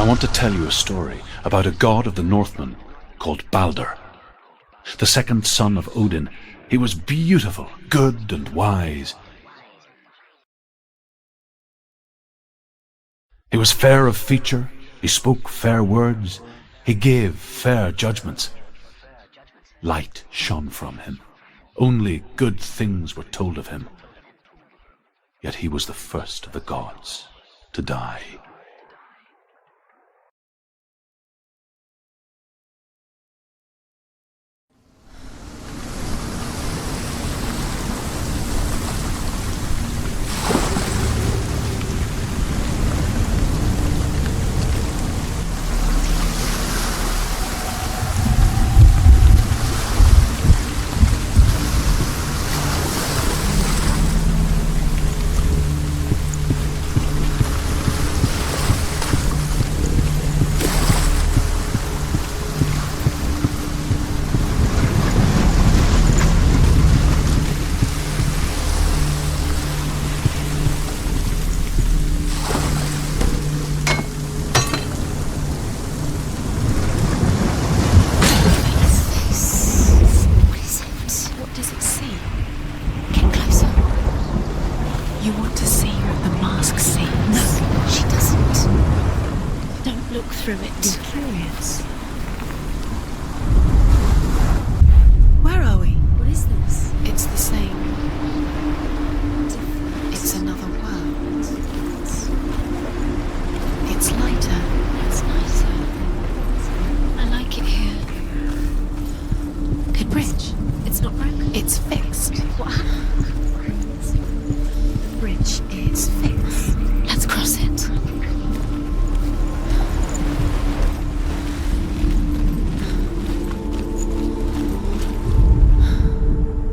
want to tell you a story about a god of the Northmen called Balder. The second son of Odin, he was beautiful, good and wise. He was fair of feature, he spoke fair words, he gave fair judgments. Light shone from him. Only good things were told of him. Yet he was the first of the gods to die.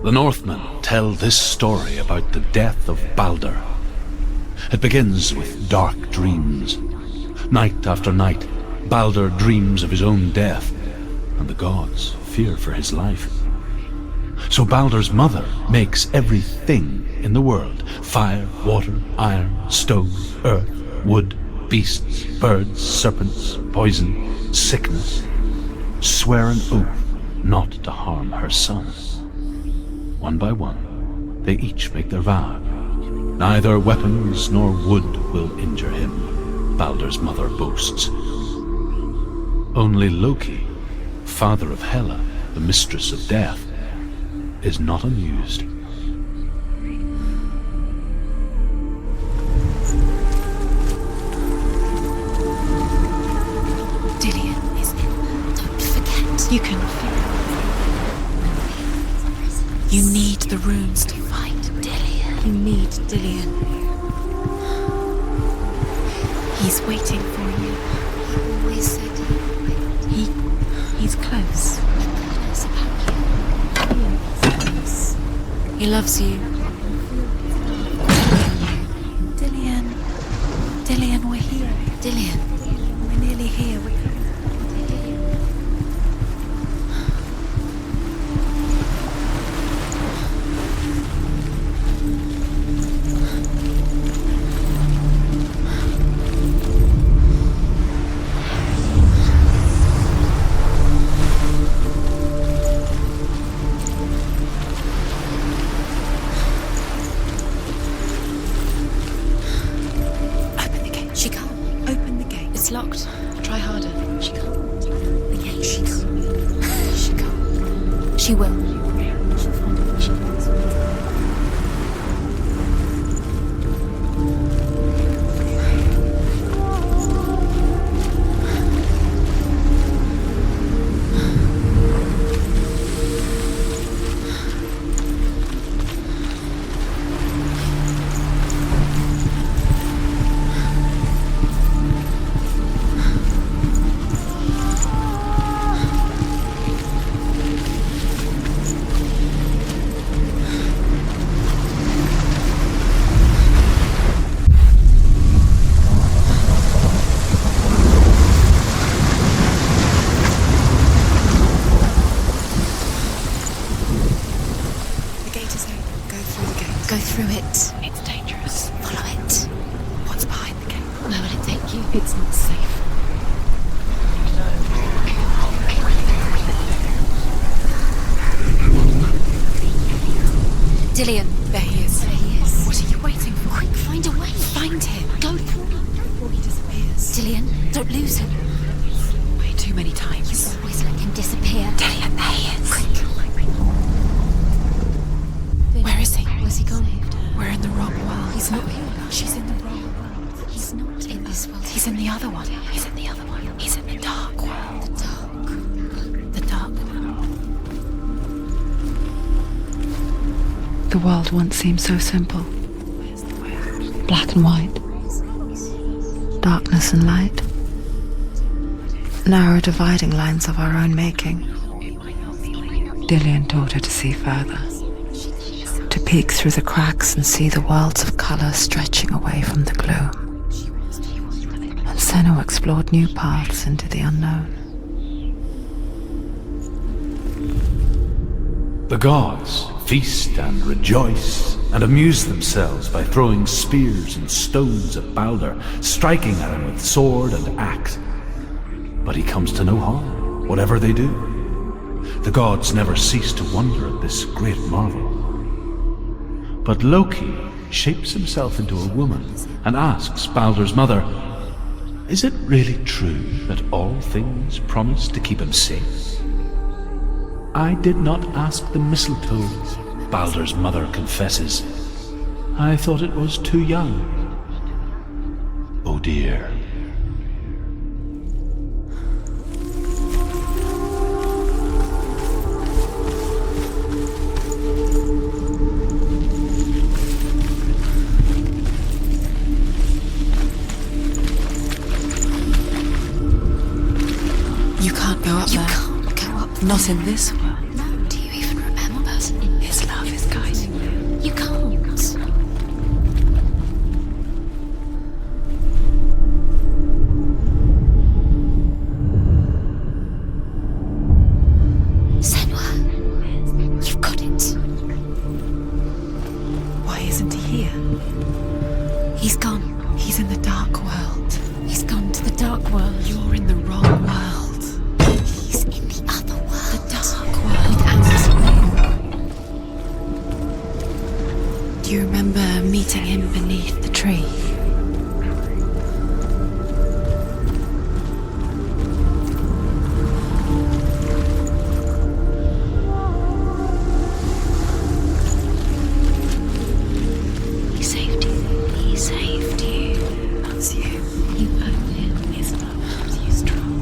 The Northmen tell this story about the death of Balder. It begins with dark dreams. Night after night, Balder dreams of his own death, and the gods fear for his life. So Balder's mother makes everything in the world: fire, water, iron, stone, earth, wood, beasts, birds, serpents, poison, sickness, swear an oath not to harm her son. One by one, they each make their vow. Neither weapons nor wood will injure him, Balder's mother boasts. Only Loki, father of Hela, the mistress of death, is not amused. Dillion is in. Don't forget. You can feel it. You need the runes to find Dillion. You need Dillion. He's waiting for you. He always said he's close. He knows about you. He loves you. Dillion. Dillion, we're here. Dillion. We're nearly here. It's locked. Try harder. She can't. Yeah, she can't. She can't. She will. She'll find it. She wants. Go through it. It's dangerous. Follow it. What's behind the gate? Where will it take you? It's not safe. Dillion. There he is. There he is. What are you waiting for? Quick, find a way. Find him. Go. Before he disappears. Dillion, don't lose him. Way too many times. You always let him disappear. Dillion, there he is. Quick. Where is he? Where's he gone? We're in the wrong world. He's not here. She's in the wrong world. He's not in this world. He's in the other one. He's in the other one. He's in the dark world. The dark. The dark world. The world once seemed so simple. Black and white. Darkness and light. Narrow dividing lines of our own making. Dillion taught her to see further. To peek through the cracks and see the worlds of colour stretching away from the gloom. And Senua explored new paths into the unknown. The gods feast and rejoice and amuse themselves by throwing spears and stones at Balder, striking at him with sword and axe. But he comes to no harm, whatever they do. The gods never cease to wonder at this great marvel. But Loki shapes himself into a woman and asks Balder's mother, "Is it really true that all things promise to keep him safe?" "I did not ask the mistletoe," Balder's mother confesses. "I thought it was too young." Oh dear. You can't go up You there. can't go up. Not in this world. No, do you even remember? His love is guiding you. You can't. Senua, you've got it. Why isn't he here? He's gone. He's in the dark world. He's gone to the dark world. You're in the wrong world. He's in the other world. The dark world. Do you remember meeting him beneath the tree? He saved you. He saved you. That's you. You owe him his love. You strong.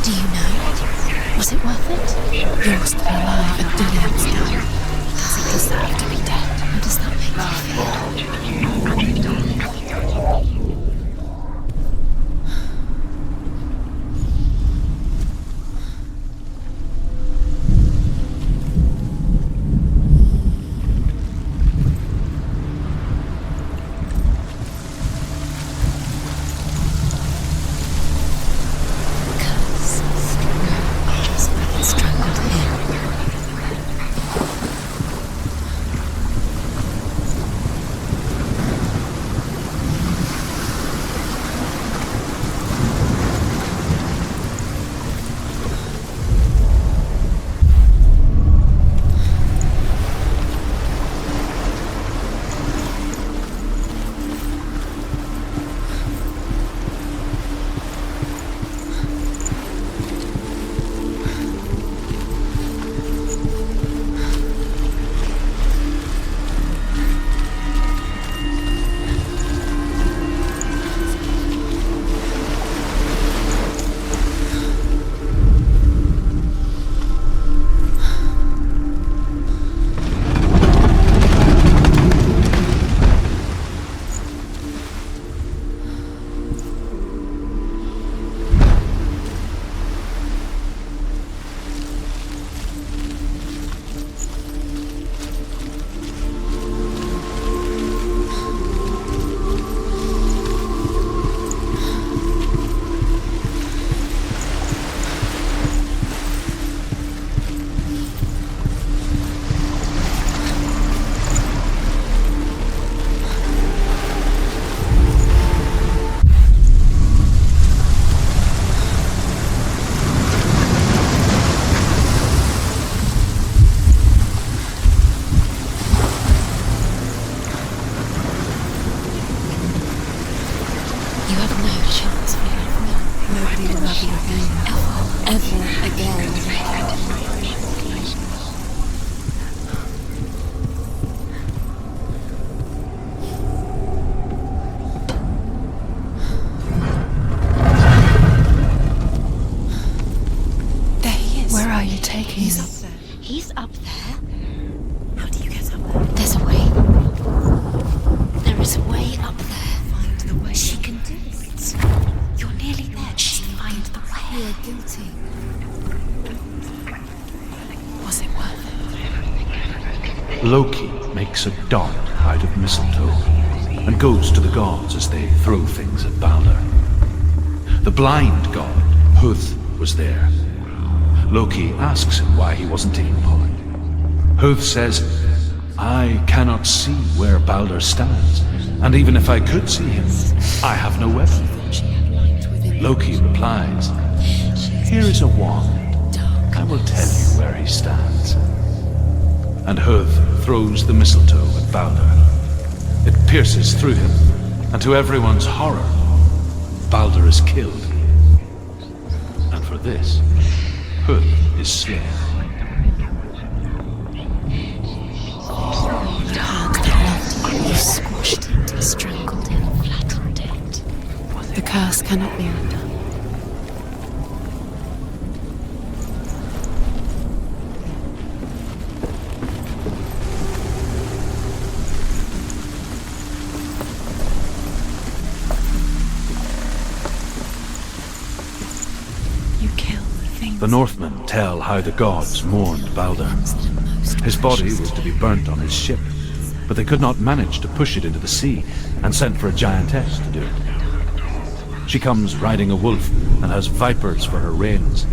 Do you know? Was it worth it? You're still alive and Dillion's dead. Does it deserve to be dead? How does that make you feel? Just like it strangled him. can't. Nobody will love you again. Ever again. There he is. Where are you taking He's him? up there. He's up there? How do you get up there? There's a way. There is a way up there. Find the way. She can do it. You're nearly there. Just find the way. You are guilty. Was it worth it? Loki makes a dart out of mistletoe and goes to the gods as they throw things at Balder. The blind god, Huth, was there. Loki asks him why he wasn't taking part. Huth says, I cannot see where Balder stands, and even if I could see him, I have no weapon. Loki replies, here is a wand. I will tell you where he stands. And Huth throws the mistletoe at Balder. It pierces through him, and to everyone's horror, Balder is killed. And for this, Huth is slain. The heart that loved you, you squashed it, strangled it, flattened it. The curse cannot be undone. You killed the things. The Northmen tell how the gods mourned Balder. His body was to be burnt on his ship, but they could not manage to push it into the sea and sent for a giantess to do it. She comes riding a wolf and has vipers for her reins.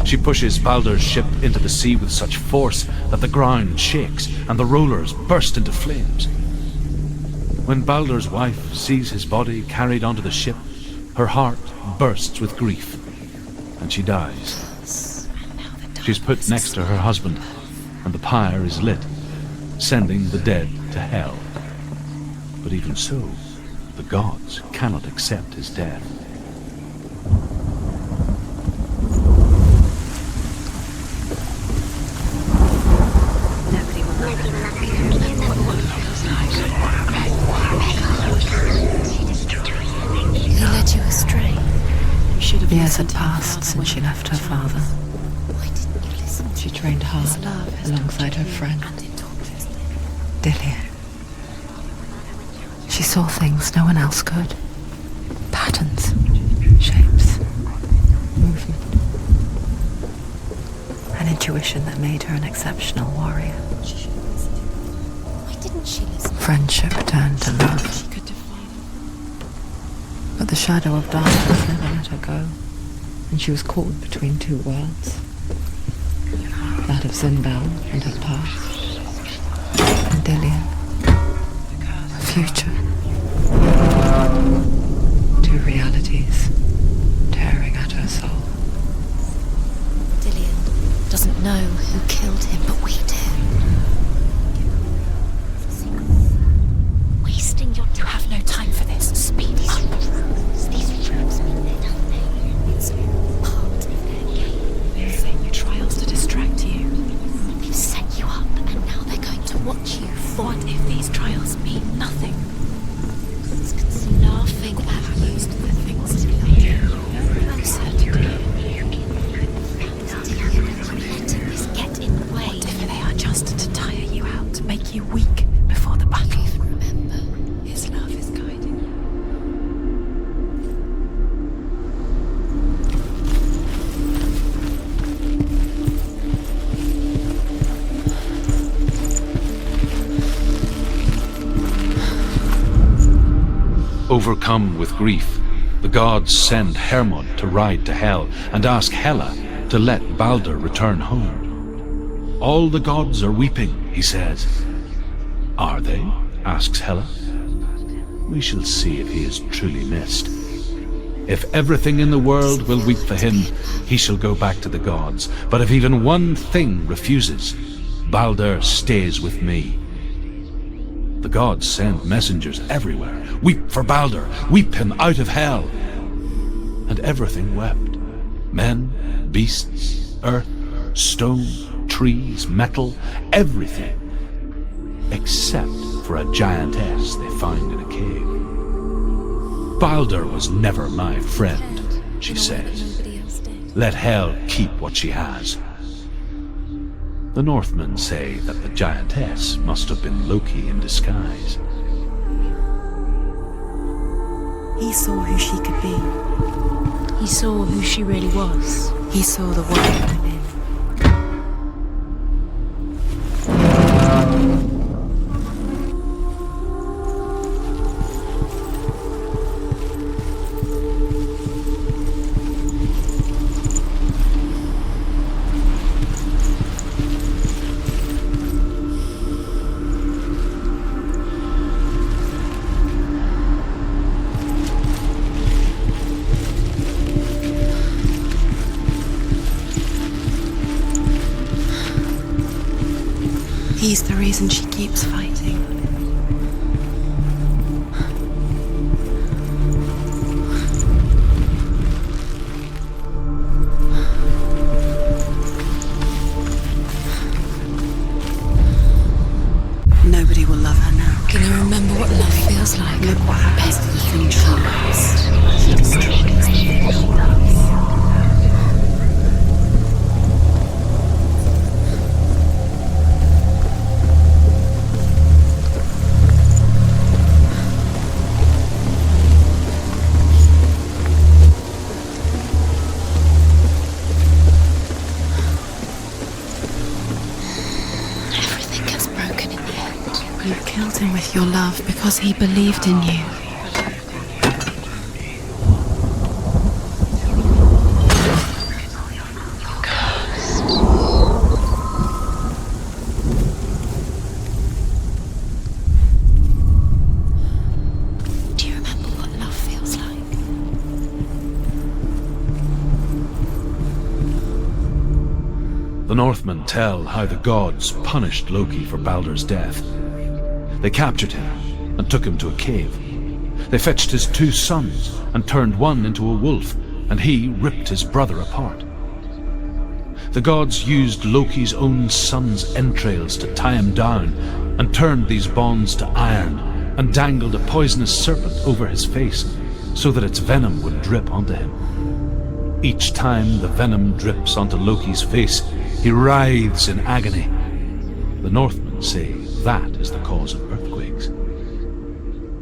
She pushes Balder's ship into the sea with such force that the ground shakes and the rollers burst into flames. When Balder's wife sees his body carried onto the ship, her heart bursts with grief and she dies. She's put next to her husband and the pyre is lit, sending the dead to hell. But even so, the gods cannot accept his death. He led you astray. You should have Years had listened to your passed father since when she you left her were a child. father. Why didn't you listen to She him? trained hard His love has alongside taught her you friend, and it taught us. Dillian. She saw things no one else could. Patterns, shapes, movement. An intuition that made her an exceptional warrior. Why didn't she listen? Friendship turned to love, She could define. but the shadow of darkness never let her go, and she was caught between two worlds. That of Zinbel and her past, and Dillian, her future. Two realities tearing at her soul. Dillian doesn't know who killed him, but we do. Wasting your time. You have no time for this. Speed up. These rooms mean nothing. It's part of their game. They're saying trials to distract you. They've set you up, and now they're going to watch you fall. What if these trials mean nothing? Laughing at you. The things to be closer to Letting this get in the way. What if they are just to tire you out, make you weak before the battle? Remember, His love is guiding you. Overcome with grief, the gods send Hermod to ride to Hell and ask Hela to let Balder return home. All the gods are weeping, he says. Are they? Asks Hela. We shall see if he is truly missed. If everything in the world will weep for him, he shall go back to the gods. But if even one thing refuses, Balder stays with me. The gods send messengers everywhere. Weep for Balder! Weep him out of hell! everything wept. Men, beasts, earth, stone, trees, metal, everything. Except for a giantess they found in a cave. Balder was never my friend, she says. Let hell keep what she has. The Northmen say that the giantess must have been Loki in disguise. He saw who she could be. He saw who she really was. He saw the world within. He's the reason she keeps fighting. Nobody will love her now. Can you remember what love feels like? Look what happens to the thing she loves. She destroys the thing she loves. You killed him with your love because he believed in you. Do you remember what love feels like? The Northmen tell how the gods punished Loki for Balder's death. They captured him and took him to a cave. They fetched his 2 sons and turned one into a wolf, and he ripped his brother apart. The gods used Loki's own son's entrails to tie him down and turned these bonds to iron and dangled a poisonous serpent over his face so that its venom would drip onto him. Each time the venom drips onto Loki's face, he writhes in agony. The Northmen say that is the cause of earthquakes.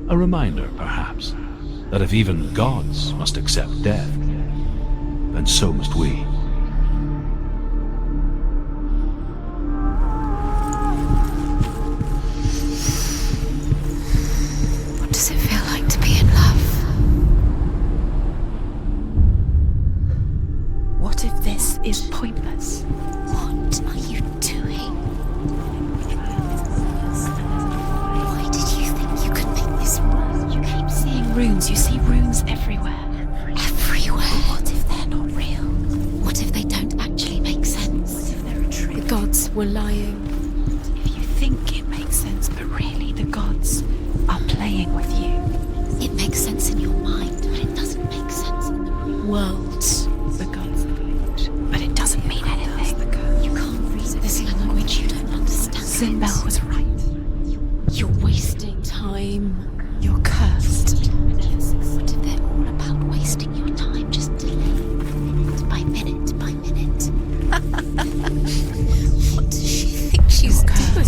A reminder, perhaps, that if even gods must accept death, then so must we. What does it feel like to be in love? What if this is pointless? What are you doing? Why did you think you could make this work? You keep seeing runes. You see runes everywhere. Everywhere. What if they're not real? What if they don't actually make sense? What if they're a trick? The gods were lying. If you think it makes sense, but really the gods are playing with you. It makes sense in your mind, but it doesn't make sense in the real world. The gods are played, but it doesn't mean anything. You can't read this language, you don't understand. Sinbel was right. You're wasting time. You're cursed. What if they're all about wasting your time, just delaying minute by minute by minute? What does she think she's doing?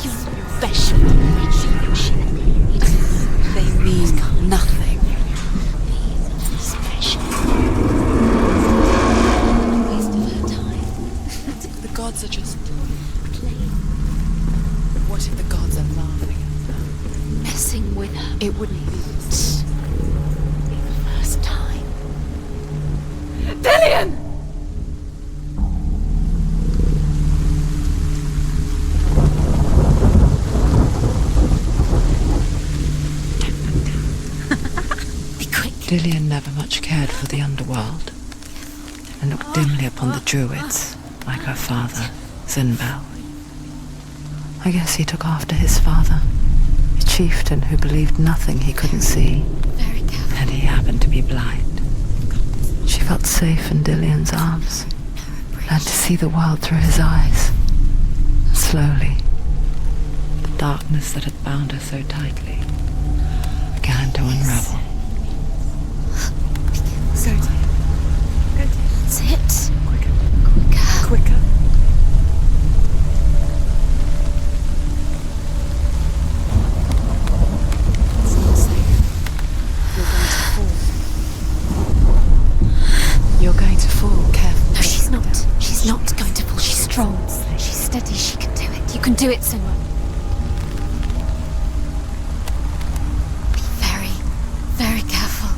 You special. They mean nothing. Special. Waste of her time. The gods are just playing. What if the gods are laughing at them? Messing with her. It wouldn't be. The first time. Dillian! Be quick. Dillian never much cared for the underworld and looked dimly upon the druids, like her father, Sinbel. I guess he took after his father, a chieftain who believed nothing he couldn't see, Very careful. and he happened to be be blind. She felt safe in Dillion's arms, learned to see the world through his eyes. Slowly, the darkness that had bound her so tightly began to unravel. That's it. Quicker. Quicker. Quicker. You're going to fall, careful. No, she's not. She's not going to fall. She's strong. She's steady. She can do it. You can do it, Senua. Be very, very careful.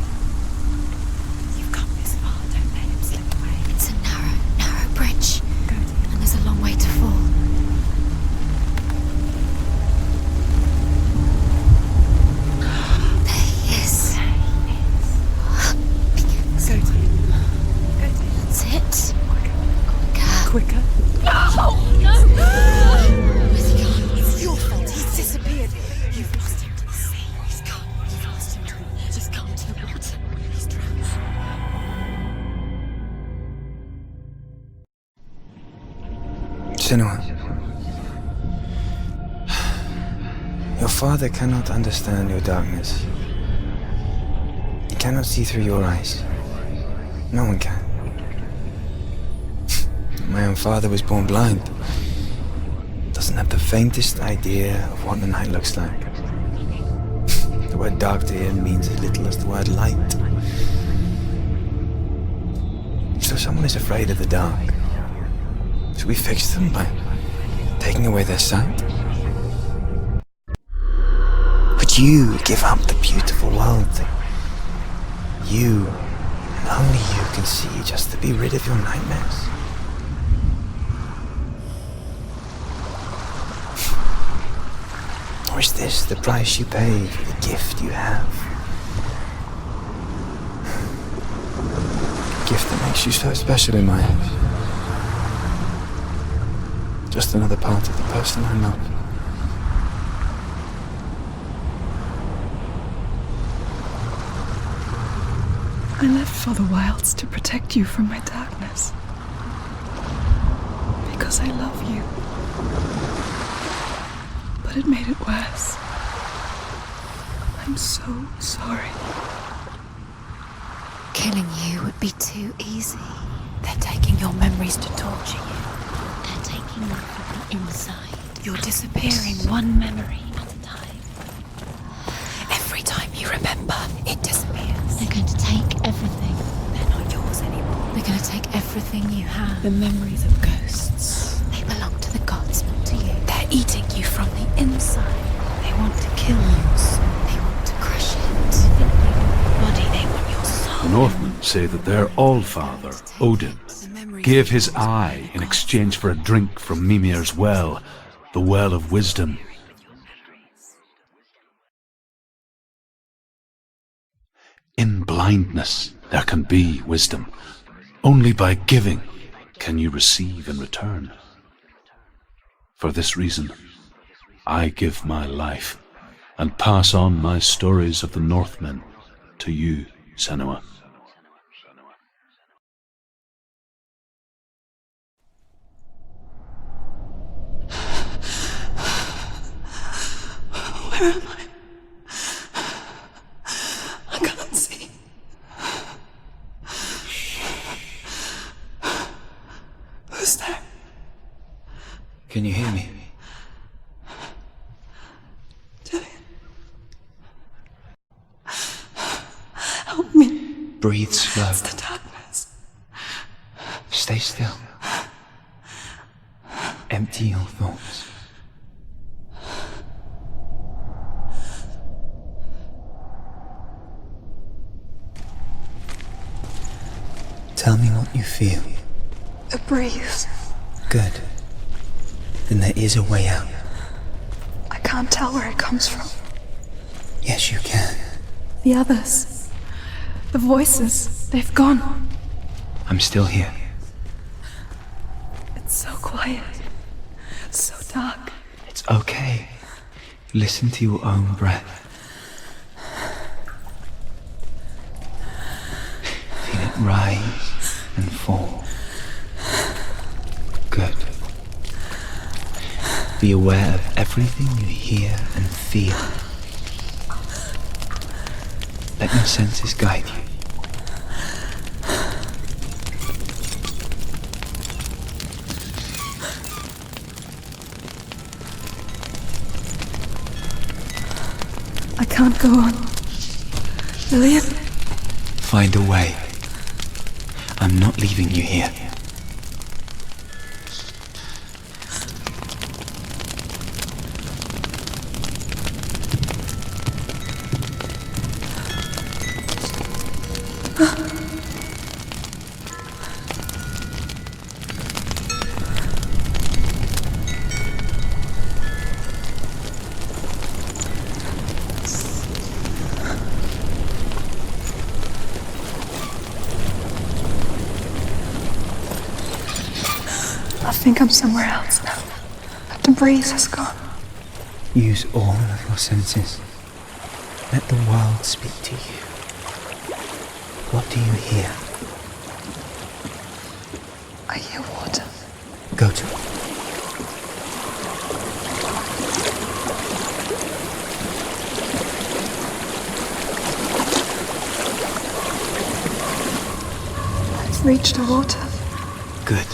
You've come this far. Don't let him slip away. It's a narrow, narrow bridge. Good. And there's a long way to fall. There he is. Go to him. Go to him. That's it. Quicker. Quicker. Where's he gone? It's your fault. He's disappeared. You've lost him to the sea. He's gone. You've lost him to the... Just gone to the water. He's drowned. Senua, your father cannot understand your darkness. He cannot see through your eyes. No one can. My own father was born blind. Doesn't have the faintest idea of what the night looks like. The word dark to him means as little as the word light. So someone is afraid of the dark. Should we fix them by taking away their sight? Would you give up the beautiful world that you, and only you, can see just to be rid of your nightmares? Or is this the price you pay for the gift you have? A gift that makes you so special in my eyes. Just another part of the person I love. I left for the wilds to protect you from my darkness. Because I love you. But it made it worse. I'm so sorry. Killing you would be too easy. They're taking your memories to torture you. They're taking you from the inside. You're disappearing one memory at a time. Every time you remember, it disappears. They're going to take everything. They're not yours anymore. They're going to take everything you have. The memories of ghosts. They belong to the gods, not to you. They're eating you from the inside. They want to kill you. They want to crush it. Body, they want your soul. The Northmen say that their Allfather, Odin, gave his eye in exchange for a drink from Mimir's well, the well of wisdom. In blindness there can be wisdom. Only by giving can you receive in return. For this reason, I give my life and pass on my stories of the Northmen to you, Senua. Where am I? I can't see. Who's there? Can you hear me? Dillian. Help me. Breathe slow. It's the darkness. Stay still. Empty your thoughts. Tell me what you feel. A breeze. Good. Then there is a way out. I can't tell where it comes from. Yes, you can. The others. The voices. They've gone. I'm still here. It's so quiet. So dark. It's okay. Listen to your own breath. rise and fall. Good. Be aware of everything you hear and feel. Let your senses guide you. I can't go on. Lillian? Find a way. I'm not leaving you here. I think I'm somewhere else now. The breeze has gone. Use all of your senses. Let the world speak to you. What do you hear? I hear water. Go to it. I've reached the water. Good.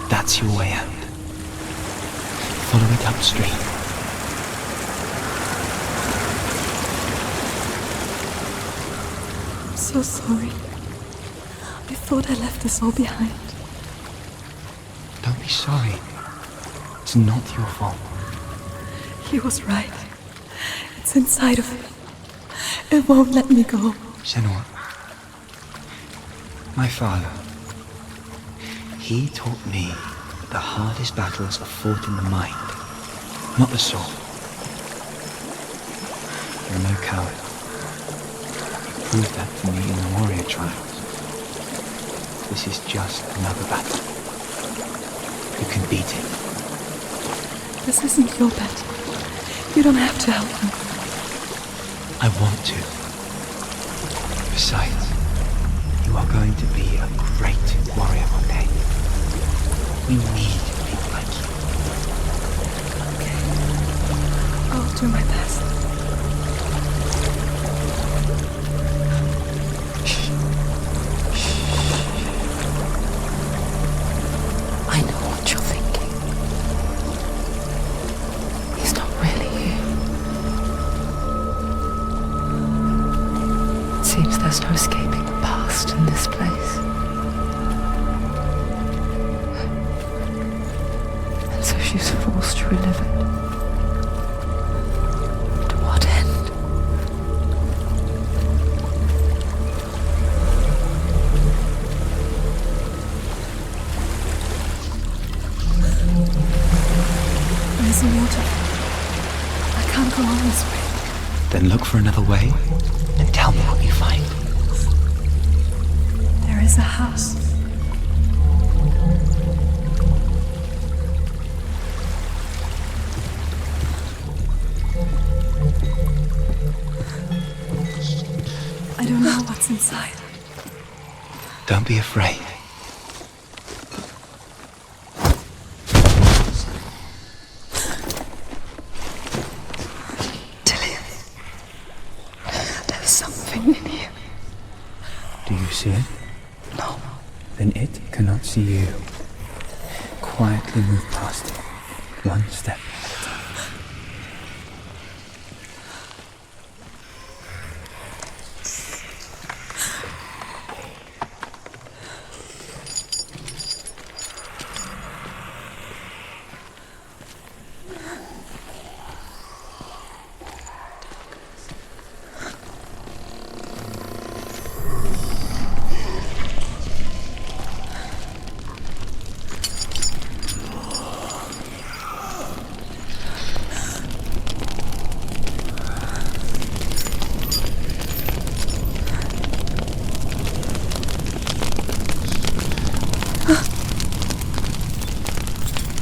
That's your way out. Follow it upstream. I'm so sorry. I thought I left this all behind. Don't be sorry. It's not your fault. He was right. It's inside of me. It won't let me go. Senua. My father. He taught me that the hardest battles are fought in the mind, not the sword. You're no coward. You proved that to me in the warrior trials. This is just another battle. You can beat it. This isn't your battle. You don't have to help me. I want to. Besides, you are going to be a great warrior one day. We need people like you. Okay. I'll do my best. I know what you're thinking. He's not really here. It seems there's no escaping the past in this place. And so she's forced to relive it. To what end? There's a waterfall. I can't go on this way. Then look for another way and tell me what you find. There is a house. I don't know what's inside. Don't be afraid. Tilly, there's something in here. Do you see it? No. Then it cannot see you. Quietly move past it, one step at a time.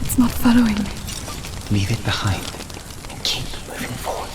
It's not following me. Leave it behind and keep moving forward.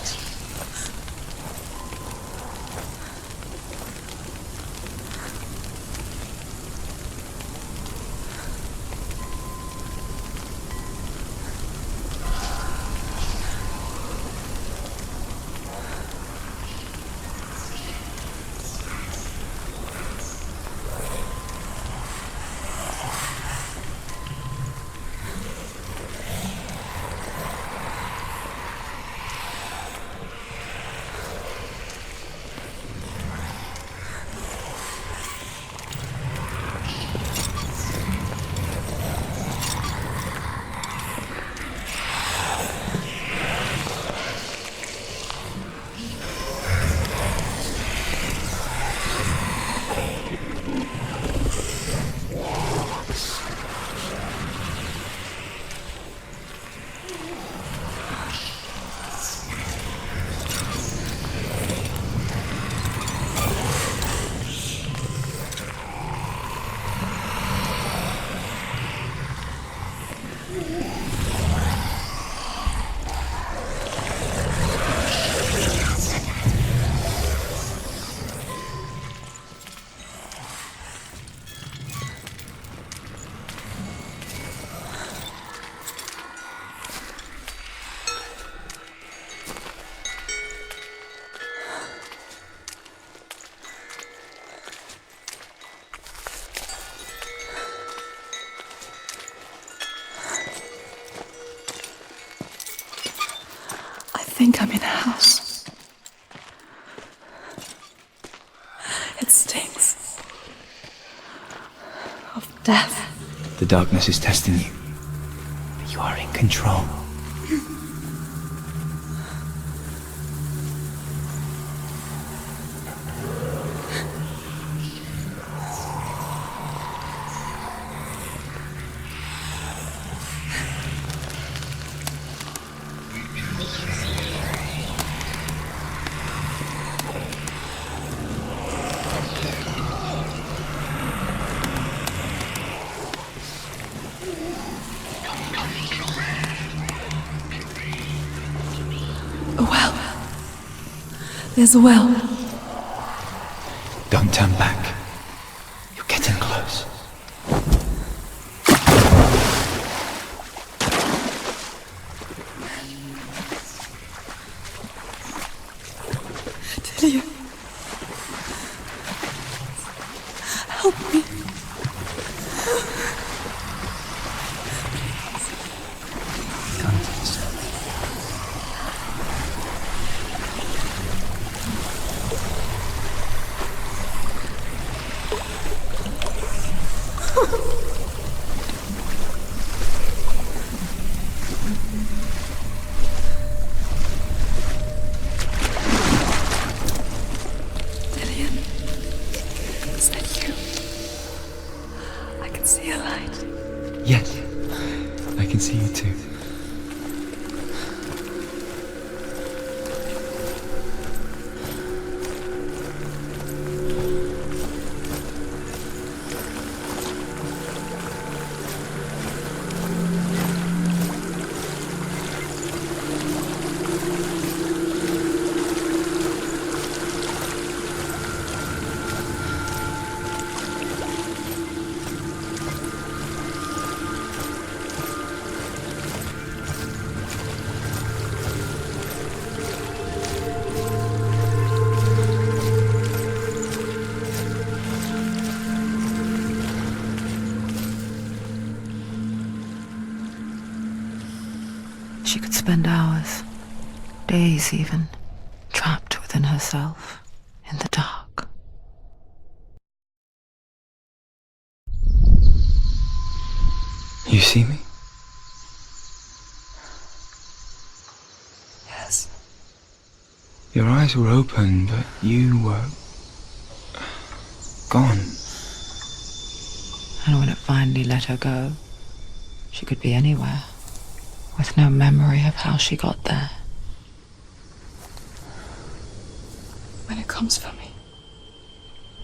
think I'm in a house. It stinks of death. The darkness is testing you, but you are in control. A well. There's a well. Don't turn back. You're getting close. Dillian. Help me. Come to the sun. Dillian. Is that you? I can see a light. Yes, I can see you too. She could spend hours, days even, trapped within herself, in the dark. You see me? Yes. Your eyes were open, but you were gone. And when it finally let her go, she could be anywhere, with no memory of how she got there. When it comes for me,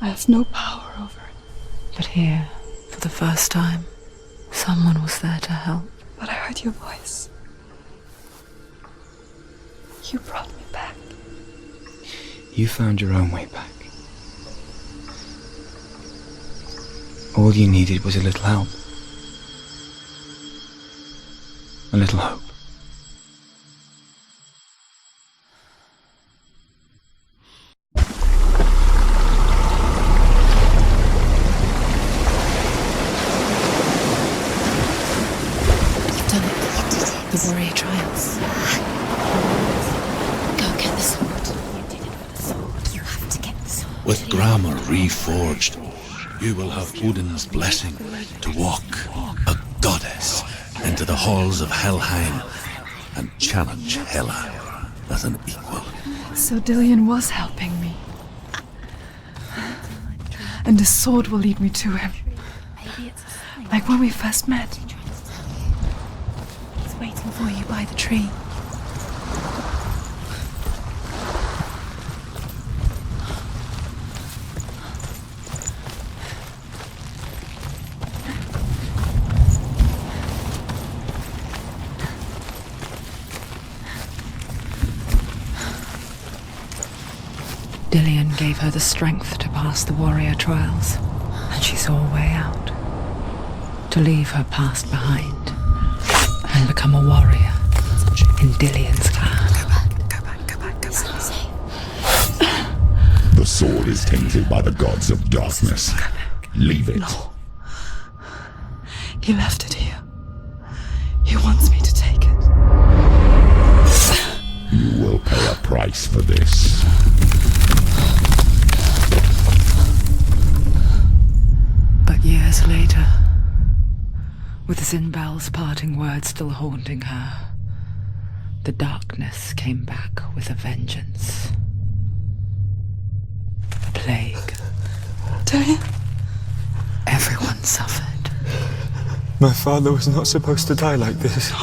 I have no power over it. But here, for the first time, someone was there to help. But I heard your voice. You brought me back. You found your own way back. All you needed was a little help. A little hope. You've done it. You did it. The warrior triumphs. Go get the sword. You did it for the sword. You have to get the sword. With grammar reforged, you will have Odin's blessing to walk, a goddess, into the halls of Helheim and challenge Hela as an equal. So Dillian was helping me. And the sword will lead me to him. Like when we first met. He's waiting for you by the tree. Dillian gave her the strength to pass the warrior trials, and she saw a way out. To leave her past behind and become a warrior in Dillian's clan. Go back. The sword is tainted by the gods of darkness. Leave it. No. He left it here. He wants me to take it. You will pay a price for this. But years later, with Zinbel's parting words still haunting her, the darkness came back with a vengeance. A plague. Diane? Everyone suffered. My father was not supposed to die like this.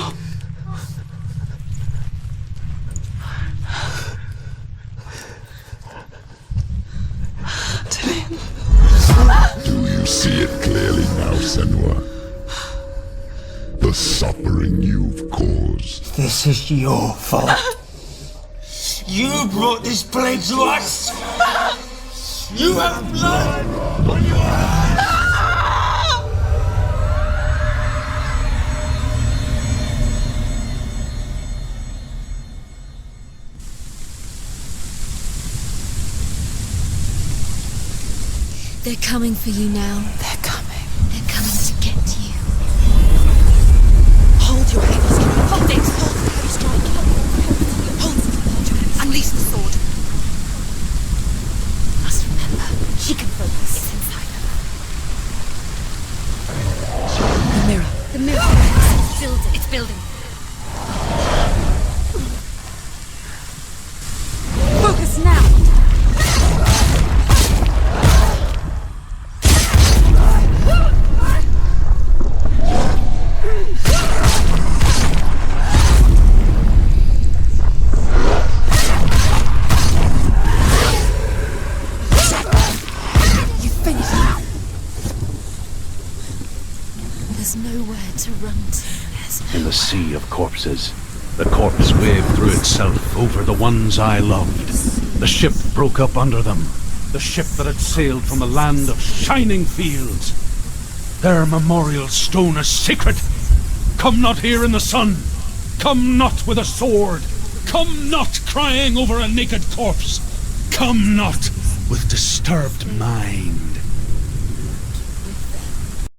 Do you see it clearly now, Senua? The suffering you've caused. This is your fault. You brought this plague to us! You have blood on your hands! They're coming for you now. They're coming. They're coming to get you. Hold your heavy strike. Hold it! Hold the heavy strike. Hold your heavy. Unleash the sword. Must remember, she can focus. It's inside her. The mirror. The mirror. It's building. It's building. Focus now. There's nowhere to run to. In the sea of corpses, the corpse waved through itself over the ones I loved. The ship broke up under them. The ship that had sailed from a land of shining fields. Their memorial stone is sacred. Come not here in the sun. Come not with a sword. Come not crying over a naked corpse. Come not with disturbed mind.